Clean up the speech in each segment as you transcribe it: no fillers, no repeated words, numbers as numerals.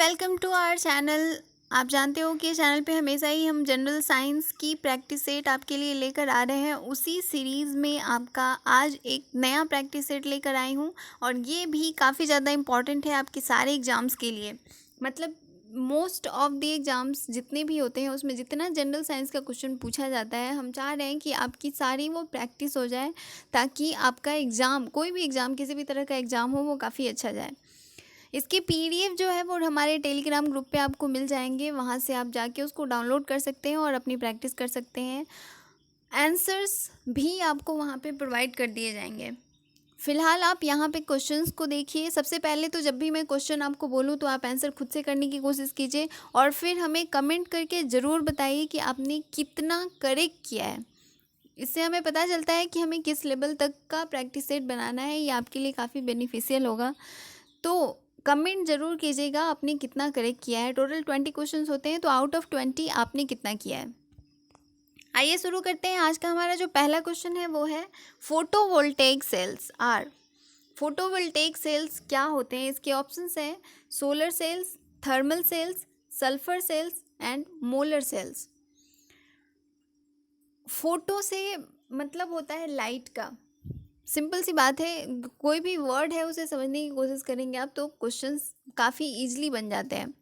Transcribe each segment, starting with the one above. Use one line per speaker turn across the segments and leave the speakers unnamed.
Welcome to our channel. आप जानते हो कि चैनल पे हमेशा ही हम जनरल साइंस की प्रैक्टिस सेट आपके लिए लेकर आ रहे हैं। उसी सीरीज़ में आपका आज एक नया प्रैक्टिस सेट लेकर आई हूँ और ये भी काफ़ी ज़्यादा इम्पॉर्टेंट है आपके सारे एग्ज़ाम्स के लिए। मतलब मोस्ट ऑफ द एग्ज़ाम्स जितने भी होते हैं उसमें जितना जनरल साइंस का क्वेश्चन पूछा जाता है, हम चाह रहे हैं कि आपकी सारी वो प्रैक्टिस हो जाए ताकि आपका एग्ज़ाम, कोई भी एग्ज़ाम, किसी भी तरह का एग्ज़ाम हो, वो काफ़ी अच्छा जाए। इसके पीडीएफ जो है वो हमारे टेलीग्राम ग्रुप पे आपको मिल जाएंगे। वहाँ से आप जाके उसको डाउनलोड कर सकते हैं और अपनी प्रैक्टिस कर सकते हैं। आंसर्स भी आपको वहाँ पे प्रोवाइड कर दिए जाएंगे। फ़िलहाल आप यहाँ पे क्वेश्चंस को देखिए। सबसे पहले तो जब भी मैं क्वेश्चन आपको बोलूँ तो आप आंसर खुद से करने की कोशिश कीजिए और फिर हमें कमेंट करके ज़रूर बताइए कि आपने कितना करेक्ट किया है। इससे हमें पता चलता है कि हमें किस लेवल तक का प्रैक्टिस सेट बनाना है। ये आपके लिए काफ़ी बेनिफिशियल होगा। तो कमेंट ज़रूर कीजिएगा आपने कितना करेक्ट किया है। टोटल 20 क्वेश्चंस होते हैं, तो आउट ऑफ 20 आपने कितना किया है। आइए शुरू करते हैं। आज का हमारा जो पहला क्वेश्चन है वो है photovoltaic cells are. Photovoltaic cells क्या होते हैं? इसके ऑप्शंस हैं solar cells, thermal cells, sulphur cells and molar cells. Photo से मतलब होता है लाइट का। सिंपल सी बात है, कोई भी वर्ड है उसे समझने की कोशिश करेंगे आप तो क्वेश्चंस काफ़ी इजीली बन जाते हैं।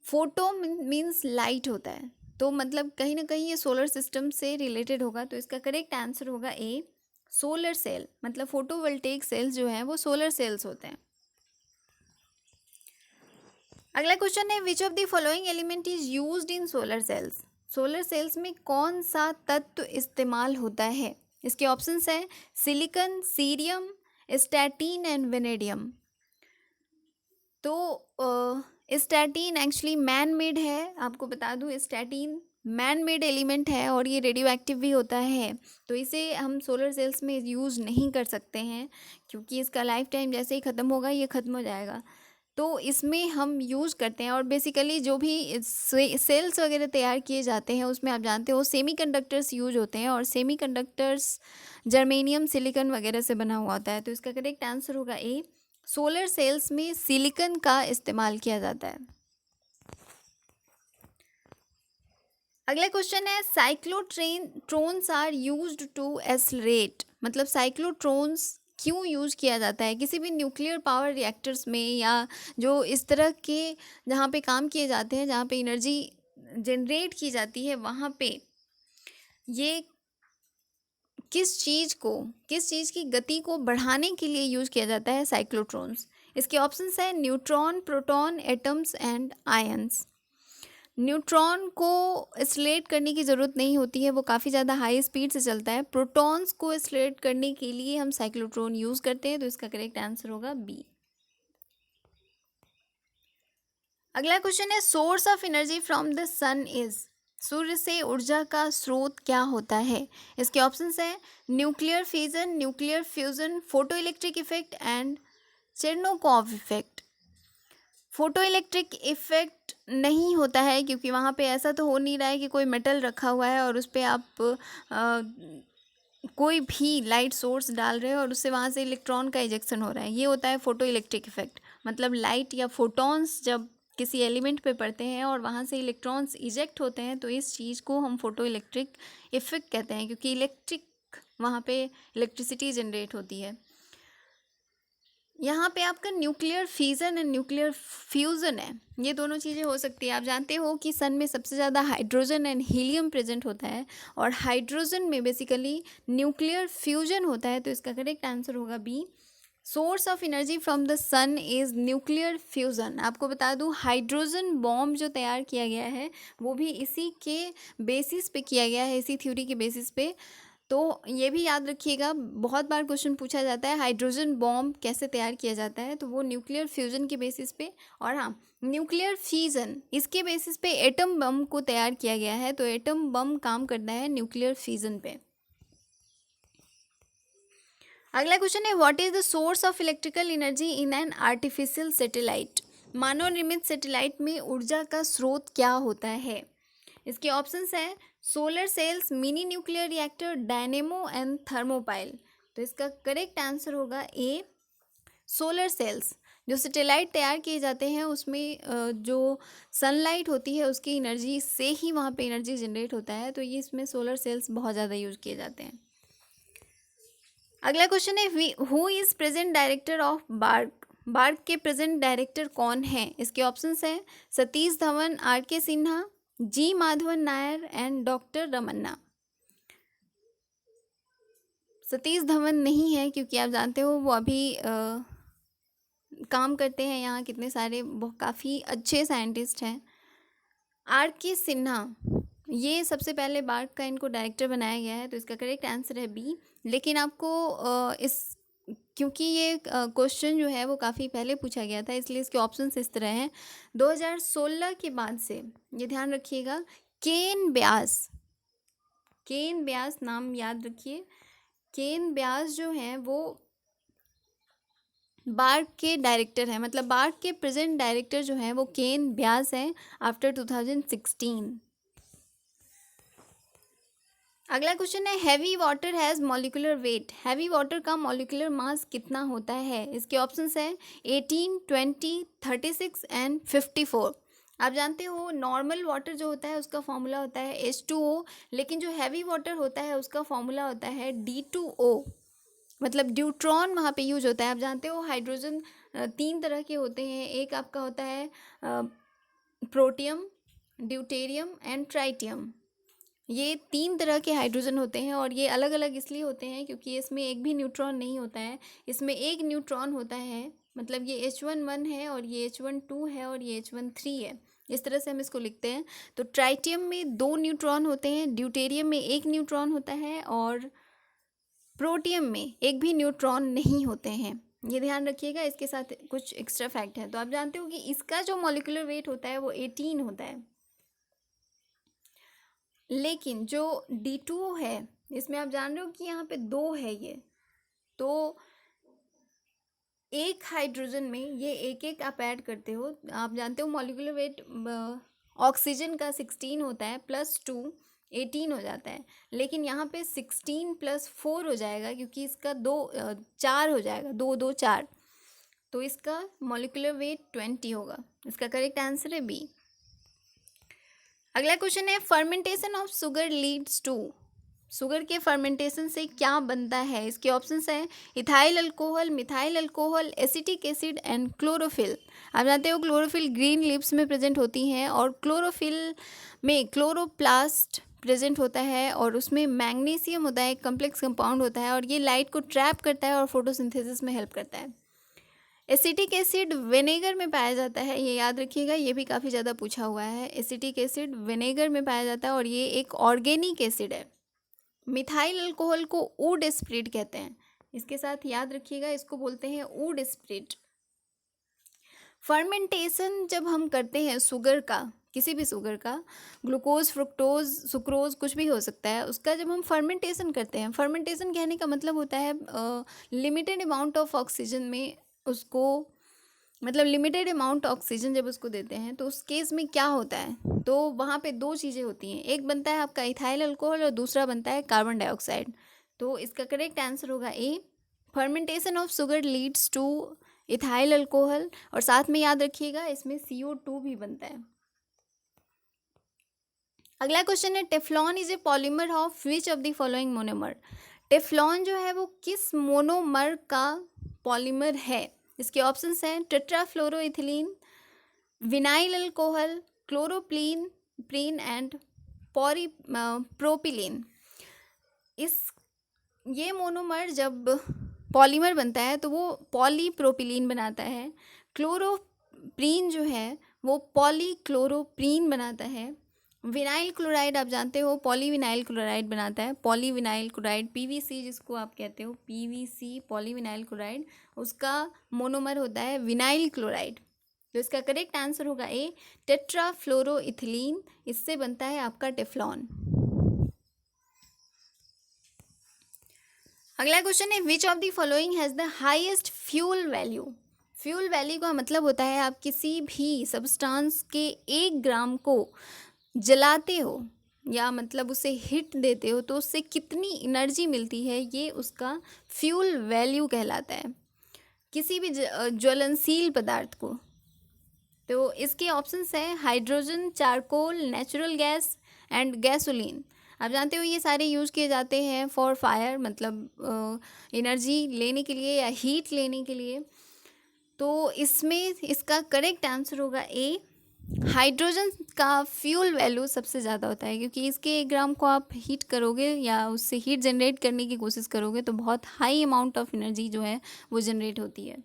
फोटो मीन्स लाइट होता है, तो मतलब कहीं ना कहीं ये सोलर सिस्टम से रिलेटेड होगा। तो इसका करेक्ट आंसर होगा ए, सोलर सेल। मतलब फोटोवोल्टेइक सेल्स जो हैं वो सोलर सेल्स होते हैं। अगला क्वेश्चन है which of the following element is used in solar cells. Solar cells में कौन सा तत्व इस्तेमाल होता है? इसके ऑप्शंस हैं silicon, cerium, statin and vanadium. तो स्टैटिन एक्चुअली मैन मेड है। आपको बता दूं स्टैटिन मैन मेड एलिमेंट है और ये रेडियो एक्टिव भी होता है। तो इसे हम सोलर सेल्स में यूज़ नहीं कर सकते हैं क्योंकि इसका लाइफ टाइम जैसे ही ख़त्म होगा ये ख़त्म हो जाएगा। तो इसमें हम यूज़ करते हैं और बेसिकली जो भी सेल्स वगैरह तैयार किए जाते हैं उसमें आप जानते हो सेमीकंडक्टर्स यूज होते हैं और सेमीकंडक्टर्स जर्मेनियम, सिलिकॉन वगैरह से बना हुआ होता है। तो इसका करेक्ट आंसर होगा ए, सोलर सेल्स में सिलिकॉन का इस्तेमाल किया जाता है। अगला क्वेश्चन है साइक्लोट्रॉन्स आर यूज्ड टू एक्सलरेट। मतलब साइक्लोट्रॉन्स क्यों यूज किया जाता है किसी भी न्यूक्लियर पावर रिएक्टर्स में, या जो इस तरह के जहाँ पे काम किए जाते हैं, जहाँ पे एनर्जी जनरेट की जाती है, वहाँ पे ये किस चीज़ की गति को बढ़ाने के लिए यूज किया जाता है साइक्लोट्रॉन्स। इसके ऑप्शंस हैं neutron, proton, atoms and ions. Neutron को एक्सलेट करने की ज़रूरत नहीं होती है, वो काफ़ी ज़्यादा हाई स्पीड से चलता है। प्रोटॉन्स को एक्सलेट करने के लिए हम साइक्लोट्रॉन यूज़ करते हैं। तो इसका करेक्ट आंसर होगा बी। अगला क्वेश्चन है source of energy from the sun is. सूर्य से ऊर्जा का स्रोत क्या होता है? इसके ऑप्शंस हैं nuclear fission, nuclear fusion, photoelectric effect and Cherenkov effect. Photoelectric effect नहीं होता है क्योंकि वहाँ पे ऐसा तो हो नहीं रहा है कि कोई मेटल रखा हुआ है और उस पर आप कोई भी लाइट सोर्स डाल रहे हो और उससे वहाँ से इलेक्ट्रॉन का इजेक्शन हो रहा है। ये होता है फोटो इलेक्ट्रिक इफेक्ट। मतलब लाइट या फोटॉन्स जब किसी एलिमेंट पे पड़ते हैं और वहाँ से इलेक्ट्रॉन्स इजेक्ट होते हैं तो इस चीज़ को हम फोटो इलेक्ट्रिक इफेक्ट कहते हैं, क्योंकि वहाँ पे इलेक्ट्रिसिटी जनरेट होती है। यहाँ पे आपका nuclear fission and nuclear fusion है, ये दोनों चीज़ें हो सकती है। आप जानते हो कि सन में सबसे ज़्यादा हाइड्रोजन एंड हीलियम प्रेजेंट होता है और हाइड्रोजन में बेसिकली न्यूक्लियर फ्यूजन होता है। तो इसका करेक्ट आंसर होगा B, source of energy from the sun is nuclear fusion. आपको बता दूं हाइड्रोजन बॉम्ब जो तैयार किया गया है वो भी इसी के बेसिस पे किया गया है, इसी थ्योरी के बेसिस पे। तो ये भी याद रखिएगा, बहुत बार क्वेश्चन पूछा जाता है हाइड्रोजन बॉम्ब कैसे तैयार किया जाता है, तो वो न्यूक्लियर फ्यूजन के बेसिस पे। और हाँ, न्यूक्लियर फ्यूजन इसके बेसिस पे एटम बम को तैयार किया गया है। तो एटम बम काम करता है न्यूक्लियर फ्यूजन पे। अगला क्वेश्चन है what is the source of electrical energy in an artificial satellite. मानव निर्मित सैटेलाइट में ऊर्जा का स्रोत क्या होता है? इसके ऑप्शंस हैं solar sales, mini nuclear reactor, dynamo and thermopile. तो इसका करेक्ट आंसर होगा ए, सोलर सेल्स। जो सैटेलाइट तैयार किए जाते हैं उसमें जो सनलाइट होती है उसकी एनर्जी से ही वहाँ पे एनर्जी जनरेट होता है, तो ये इसमें सोलर सेल्स बहुत ज़्यादा यूज किए जाते हैं। अगला क्वेश्चन है who is present director of BARC. BARC के प्रेजेंट डायरेक्टर कौन है? इसके ऑप्शंस हैं Satish Dhawan, R K Sinha, G Madhavan Nair and doctor Ramanna. Satish Dhawan नहीं है क्योंकि आप जानते हो वो अभी काम करते हैं यहाँ, कितने सारे काफ़ी अच्छे साइंटिस्ट हैं। आर के सिन्हा, ये सबसे पहले बार्क का इनको डायरेक्टर बनाया गया है, तो इसका करेक्ट आंसर है बी। लेकिन आपको क्योंकि ये क्वेश्चन जो है वो काफ़ी पहले पूछा गया था, इसलिए इसके ऑप्शंस इस तरह हैं। 2016 के बाद से ये ध्यान रखिएगा, केन ब्यास नाम याद रखिए। केन ब्यास जो हैं वो बार्क के डायरेक्टर हैं, मतलब बार्क के प्रेजेंट डायरेक्टर जो हैं वो केन ब्यास हैं आफ्टर 2016। अगला क्वेश्चन है heavy water has molecular weight. Heavy water का मॉलिक्यूलर मास कितना होता है? इसके ऑप्शंस हैं 18, 20, 36 एंड 54। आप जानते हो नॉर्मल वाटर जो होता है उसका फॉर्मूला होता है H2O, लेकिन जो हैवी वाटर होता है उसका फॉर्मूला होता है D2O, मतलब ड्यूट्रॉन वहाँ पे यूज होता है। आप जानते हो हाइड्रोजन 3 तरह के होते हैं, एक आपका होता है प्रोटियम, ड्यूटेरियम एंड ट्राइटियम। ये 3 तरह के हाइड्रोजन होते हैं और ये अलग अलग इसलिए होते हैं क्योंकि इसमें एक भी न्यूट्रॉन नहीं होता है। इसमें एक न्यूट्रॉन होता है, मतलब ये H11 है और ये H12 है और ये H13 है, इस तरह से हम इसको लिखते हैं। तो ट्राइटियम में 2 न्यूट्रॉन होते हैं, ड्यूटेरियम में 1 न्यूट्रॉन होता है और प्रोटियम में एक भी न्यूट्रॉन नहीं होते हैं। ये ध्यान रखिएगा, इसके साथ कुछ एक्स्ट्रा फैक्ट है। तो आप जानते हो कि इसका जो मॉलिक्यूलर वेट होता है वो 18 होता है, लेकिन जो D2O है इसमें आप जान रहे हो कि यहाँ पे 2 है ये, तो एक हाइड्रोजन में ये एक एक आप ऐड करते हो। आप जानते हो मॉलिक्यूलर वेट ऑक्सीजन का 16 होता है, +2 18 हो जाता है, लेकिन यहाँ पे 16 + 4 हो जाएगा क्योंकि इसका 4 हो जाएगा, 2 2 4, तो इसका मॉलिक्यूलर वेट 20 होगा। इसका करेक्ट आंसर है बी। अगला क्वेश्चन है fermentation of sugar leads to. Sugar के फर्मेंटेशन से क्या बनता है? इसके ऑप्शंस हैं ethyl alcohol, methyl alcohol, acetic acid and chlorophyll. आप जानते हो क्लोरोफिल ग्रीन लीव्स में प्रेजेंट होती हैं और क्लोरोफिल में क्लोरोप्लास्ट प्रेजेंट होता है और उसमें मैग्नीशियम होता है, एक कम्प्लेक्स कंपाउंड होता है और ये लाइट को ट्रैप करता है और फोटोसिंथेसिस में हेल्प करता है। एसिटिक एसिड विनेगर में पाया जाता है, ये याद रखिएगा, ये भी काफ़ी ज़्यादा पूछा हुआ है। एसिटिक एसिड विनेगर में पाया जाता है और ये एक ऑर्गेनिक एसिड है। मिथाइल अल्कोहल को वुड स्प्रिट कहते हैं, इसके साथ याद रखिएगा, इसको बोलते हैं वुड स्प्रिट। फर्मेंटेशन जब हम करते हैं शुगर का, किसी भी शुगर का, ग्लूकोज, फ्रुक्टोज, सुक्रोज कुछ भी हो सकता है, उसका जब हम फर्मेंटेशन करते हैं, फर्मेंटेशन कहने का मतलब होता है लिमिटेड अमाउंट ऑफ ऑक्सीजन में उसको, मतलब लिमिटेड अमाउंट ऑक्सीजन जब उसको देते हैं तो उस केस में क्या होता है, तो वहाँ पे 2 चीज़ें होती हैं, एक बनता है आपका इथाइल अल्कोहल और दूसरा बनता है कार्बन डाइऑक्साइड। तो इसका करेक्ट आंसर होगा A, fermentation of sugar leads to ethyl alcohol, और साथ में याद रखिएगा इसमें CO2 भी बनता है। अगला क्वेश्चन है Teflon is a polymer of which of the following monomer. Teflon जो है वो किस मोनोमर का पॉलीमर है? इसके ऑप्शंस हैं tetrafluoroethylene, vinyl alcohol, chloroprene and propylene. ये मोनोमर जब पॉलीमर बनता है तो वो पॉलीप्रोपिलीन बनाता है। क्लोरोप्रीन जो है वो पॉलीक्लोरोप्रीन बनाता है। विनाइल क्लोराइड आप जानते हो पॉलीविनाइल क्लोराइड बनाता है। पॉलीविनाइल क्लोराइड PVC जिसको आप कहते हो, PVC पॉलीविनाइल क्लोराइड, उसका मोनोमर होता है विनाइल क्लोराइड। तो इसका करेक्ट आंसर होगा ए, टेट्राफ्लोरोइथिलीन, इससे बनता है आपका टेफ्लॉन। अगला क्वेश्चन है which of the following has the highest fuel value. Fuel value का मतलब होता है आप किसी भी सब्सटेंस के 1 ग्राम को जलाते हो या मतलब उसे हिट देते हो तो उससे कितनी एनर्जी मिलती है, ये उसका फ्यूल वैल्यू कहलाता है। किसी भी ज्वलनशील पदार्थ को। तो इसके ऑप्शंस हैं hydrogen, charcoal, natural gas and gasoline. आप जानते हो ये सारे यूज़ किए जाते हैं फॉर फायर, मतलब एनर्जी लेने के लिए या हीट लेने के लिए। तो इसमें इसका करेक्ट आंसर होगा ए। हाइड्रोजन का फ्यूल वैल्यू सबसे ज़्यादा होता है, क्योंकि इसके 1 ग्राम को आप हीट करोगे या उससे हीट जनरेट करने की कोशिश करोगे तो बहुत हाई अमाउंट ऑफ एनर्जी जो है वो जनरेट होती है।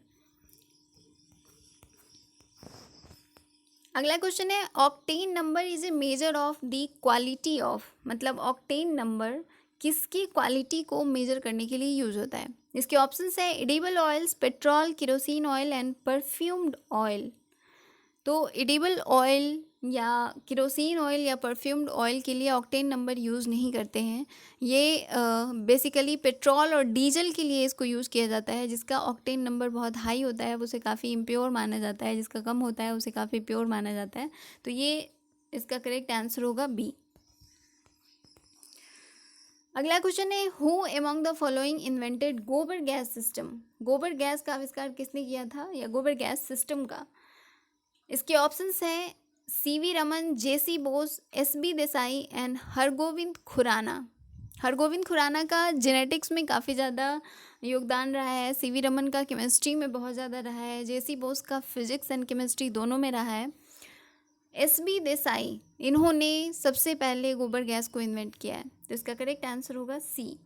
अगला क्वेश्चन है octane number is a measure of the quality of, मतलब ऑक्टेन नंबर किसकी क्वालिटी को मेजर करने के लिए यूज होता है। इसके ऑप्शंस है edible oils, petrol, kerosene oil and perfumed oil. तो एडिबल ऑयल या केरोसिन ऑयल या परफ्यूम्ड ऑयल के लिए ऑक्टेन नंबर यूज़ नहीं करते हैं। ये बेसिकली पेट्रोल और डीजल के लिए इसको यूज़ किया जाता है। जिसका ऑक्टेन नंबर बहुत हाई होता है उसे काफ़ी इम्प्योर माना जाता है, जिसका कम होता है उसे काफ़ी प्योर माना जाता है। तो ये इसका करेक्ट आंसर होगा बी। अगला क्वेश्चन है who among the following invented गोबर गैस सिस्टम। गोबर गैस का आविष्कार किसने किया था, या गोबर गैस सिस्टम का। इसके ऑप्शंस हैं CV Raman, JC Bose, SB Desai and Hargobind Khorana. Hargobind Khorana का जेनेटिक्स में काफ़ी ज़्यादा योगदान रहा है, सीवी रमन का केमिस्ट्री में बहुत ज़्यादा रहा है, जेसी बोस का फिजिक्स एंड केमिस्ट्री दोनों में रहा है। एसबी देसाई, इन्होंने सबसे पहले गोबर गैस को इन्वेंट किया है। तो इसका करेक्ट आंसर होगा सी।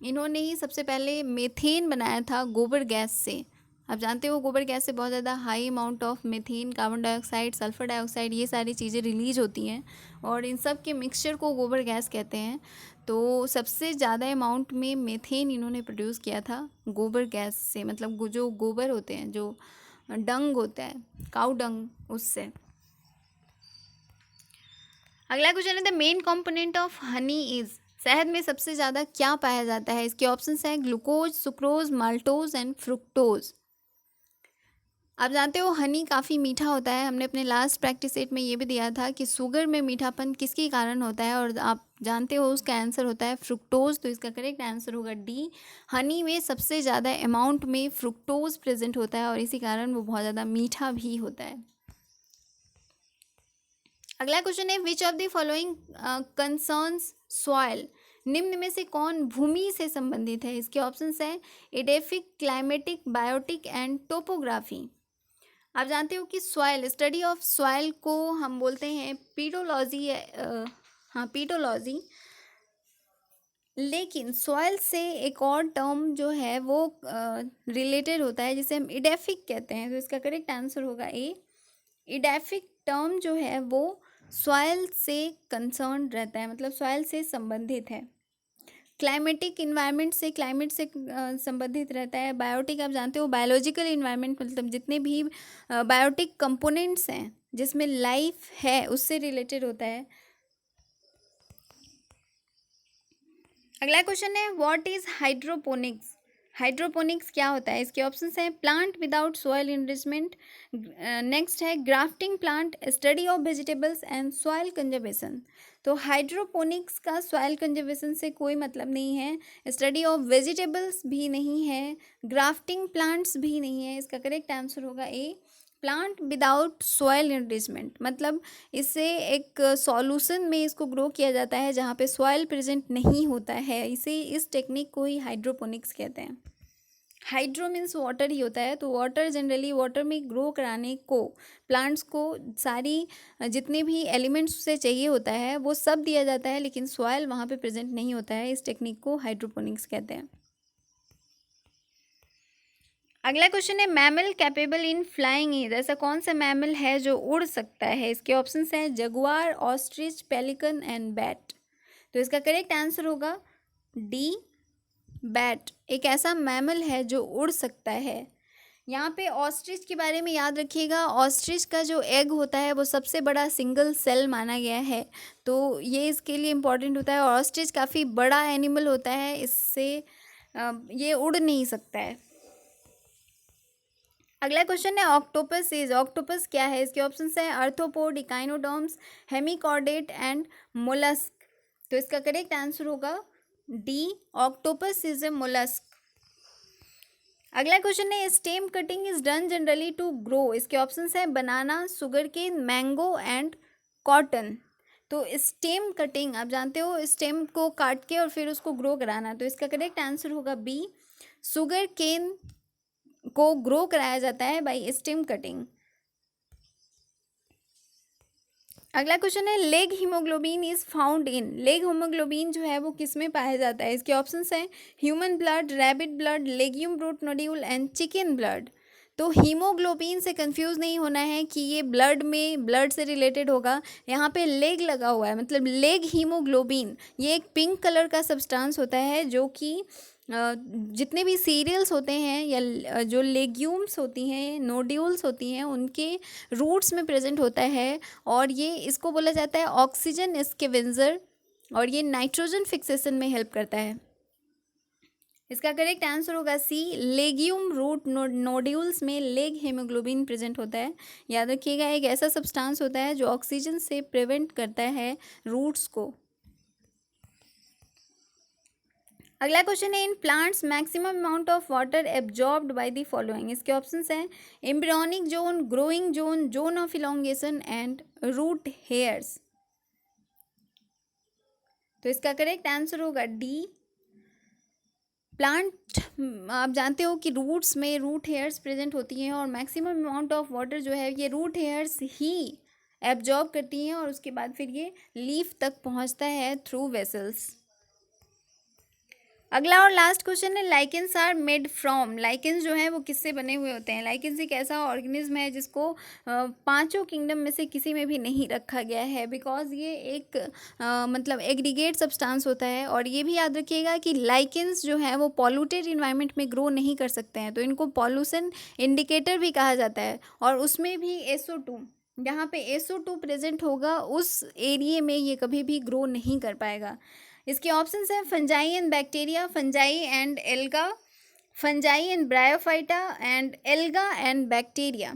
इन्होंने ही सबसे पहले मेथेन बनाया था गोबर गैस से। आप जानते हो गोबर गैस से बहुत ज़्यादा high amount of methane, carbon dioxide, sulphur dioxide, ये सारी चीज़ें रिलीज होती हैं और इन सब के मिक्सचर को गोबर गैस कहते हैं। तो सबसे ज़्यादा अमाउंट में मीथेन इन्होंने प्रोड्यूस किया था गोबर गैस से, मतलब जो गोबर होते हैं, जो डंग होता है, काऊ डंग, उससे। अगला क्वेश्चन है the main component of honey is. शहद में सबसे ज़्यादा क्या पाया जाता है। इसके ऑप्शंस हैं glucose, sucrose, maltose and fructose. आप जानते हो हनी काफ़ी मीठा होता है। हमने अपने लास्ट प्रैक्टिस सेट में ये भी दिया था कि शुगर में मीठापन किसके कारण होता है, और आप जानते हो उसका आंसर होता है फ्रुक्टोज। तो इसका करेक्ट आंसर होगा डी। हनी में सबसे ज़्यादा अमाउंट में फ्रुक्टोज प्रेजेंट होता है और इसी कारण वो बहुत ज़्यादा मीठा भी होता है। अगला क्वेश्चन है which of the following concerns soil. निम्न में से कौन भूमि से संबंधित है। इसके ऑप्शंस हैं edaphic, climatic, biotic and topography. आप जानते हो कि सॉइल, स्टडी ऑफ सॉइल को हम बोलते हैं पीडोलॉजी, हाँ पीडोलॉजी। लेकिन सॉइल से एक और टर्म जो है वो रिलेटेड होता है जिसे हम इडेफिक कहते हैं। तो इसका करेक्ट आंसर होगा ए। इडेफिक टर्म जो है वो सॉइल से कंसर्न रहता है, मतलब सॉइल से संबंधित है। क्लाइमेटिक इन्वायरमेंट से, क्लाइमेट से संबंधित रहता है। बायोटिक आप जानते हो बायोलॉजिकल इन्वायरमेंट, मतलब जितने भी बायोटिक कंपोनेंट्स हैं जिसमें लाइफ है उससे रिलेटेड होता है। अगला क्वेश्चन है व्हाट इज हाइड्रोपोनिक्स। हाइड्रोपोनिक्स क्या होता है। इसके ऑप्शंस हैं plant without soil enrichment, next है grafting plant, study of vegetables and soil conservation. तो हाइड्रोपोनिक्स का सॉइल कंजर्वेशन से कोई मतलब नहीं है, स्टडी ऑफ वेजिटेबल्स भी नहीं है, ग्राफ्टिंग प्लांट्स भी नहीं है। इसका करेक्ट आंसर होगा ए, प्लांट विदाउट सॉइल एनरिचमेंट। मतलब इससे एक सॉल्यूशन में इसको ग्रो किया जाता है जहाँ पे सॉइल प्रेजेंट नहीं होता है। इस टेक्निक को ही हाइड्रोपोनिक्स कहते हैं। हाइड्रो मीन्स वाटर ही होता है, तो वाटर जनरली वाटर में ग्रो कराने को प्लांट्स को सारी जितने भी एलिमेंट्स उसे चाहिए होता है वो सब दिया जाता है, लेकिन सॉइल वहाँ पे प्रेजेंट नहीं होता है। इस टेक्निक को हाइड्रोपोनिक्स कहते हैं। अगला क्वेश्चन है mammal capable in flying is. ऐसा कौन सा मैमल है जो उड़ सकता है। इसके ऑप्शंस हैं Jaguar, ostrich, pelican and bat. तो इसका करेक्ट आंसर होगा डी, बैट। एक ऐसा मैमल है जो उड़ सकता है। यहाँ पे ऑस्ट्रिच के बारे में याद रखिएगा, ऑस्ट्रिच का जो एग होता है वो सबसे बड़ा सिंगल सेल माना गया है, तो ये इसके लिए इम्पॉर्टेंट होता है। और ऑस्ट्रिच काफ़ी बड़ा एनिमल होता है, इससे ये उड़ नहीं सकता है। अगला क्वेश्चन है ऑक्टोपस इज। ऑक्टोपस क्या है। इसके ऑप्शंस हैं arthropod, echinoderms, hemichordate and mollusc. तो इसका करेक्ट आंसर होगा D, octopus is a mollusc. अगला क्वेश्चन है stem cutting is done generally to grow. इसके ऑप्शंस है banana, sugarcane, mango and cotton. तो स्टेम कटिंग आप जानते हो, स्टेम को काट के और फिर उसको ग्रो कराना। तो इसका करेक्ट आंसर होगा बी, शुगर केन को ग्रो कराया जाता है बाय स्टेम कटिंग। अगला क्वेश्चन है leg haemoglobin is found in. Leg haemoglobin जो है वो किस में पाया जाता है? इसके ऑप्शंस हैं human blood, rabbit blood, legume root nodule and chicken blood. तो हीमोग्लोबिन से कंफ्यूज नहीं होना है कि ये ब्लड में, ब्लड से रिलेटेड होगा। यहाँ पे लेग लगा हुआ है, मतलब लेग हीमोग्लोबिन ये एक पिंक कलर का सब्सटेंस होता है जो कि जितने भी सीरियल्स होते हैं या जो लेग्यूम्स होती हैं, नोड्यूल्स होती हैं, उनके रूट्स में प्रेजेंट होता है। और ये इसको बोला जाता है ऑक्सीजन स्कैवेंजर, और ये नाइट्रोजन फिक्सेशन में हेल्प करता है। इसका करेक्ट आंसर होगा सी, लेग्यूम रूट नोड्यूल्स में लेग हीमोग्लोबिन प्रेजेंट होता है। याद रखिएगा, एक ऐसा सब्सटेंस होता है जो ऑक्सीजन से प्रिवेंट करता है रूट्स को। अगला क्वेश्चन है in plants maximum amount of water absorbed by the following. इसके ऑप्शंस हैं embryonic zone, growing zone, zone of elongation and root hairs. तो इसका करेक्ट आंसर होगा डी, प्लांट। आप जानते हो कि रूट्स में रूट हेयर्स प्रेजेंट होती हैं और मैक्सिमम अमाउंट ऑफ वाटर जो है ये रूट हेयर्स ही एब्जॉर्ब करती हैं और उसके बाद फिर ये लीफ तक पहुंचता है थ्रू वेसल्स। अगला और लास्ट क्वेश्चन है lichens are made from. Lichens जो है वो किससे बने हुए होते हैं? लाइकेंस एक ऐसा ऑर्गेनिज्म है जिसको पांचों किंगडम में से किसी में भी नहीं रखा गया है, बिकॉज ये एक मतलब एग्रीगेट सब्सटेंस होता है। और ये भी याद रखिएगा कि लाइकेंस जो है वो पॉल्यूटेड इन्वायरमेंट में ग्रो नहीं कर सकते हैं, तो इनको पॉल्यूशन इंडिकेटर भी कहा जाता है। और उसमें भी SO2, जहाँ पे SO2 प्रेजेंट होगा उस एरिया में ये कभी भी ग्रो नहीं कर पाएगा। इसके ऑप्शंस हैं fungi and bacteria, fungi and alga, fungi and bryophyta and alga and bacteria.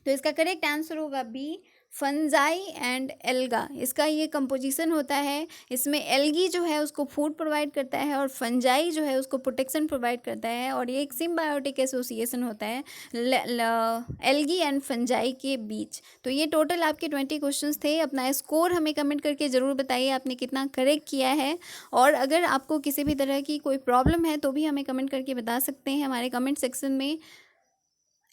तो इसका करेक्ट आंसर होगा बी, फंजाई एंड एल्गा। इसका ये कंपोजिशन होता है, इसमें एल्गी जो है उसको फूड प्रोवाइड करता है और फंजाई जो है उसको प्रोटेक्शन प्रोवाइड करता है। और ये एक सिम्बायोटिक एसोसिएशन होता है एल्गी एंड फंजाई के बीच। तो ये टोटल आपके 20 क्वेश्चंस थे। अपना स्कोर हमें कमेंट करके ज़रूर बताइए आपने कितना करेक्ट किया है। और अगर आपको किसी भी तरह की कोई प्रॉब्लम है तो भी हमें कमेंट करके बता सकते हैं हमारे कमेंट सेक्शन में।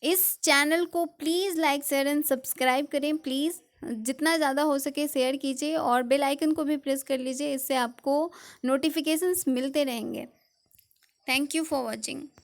इस चैनल को please like, share and subscribe करें प्लीज़। जितना ज़्यादा हो सके शेयर कीजिए और बेल आइकन को भी प्रेस कर लीजिए, इससे आपको नोटिफिकेशंस मिलते रहेंगे। Thank you for watching.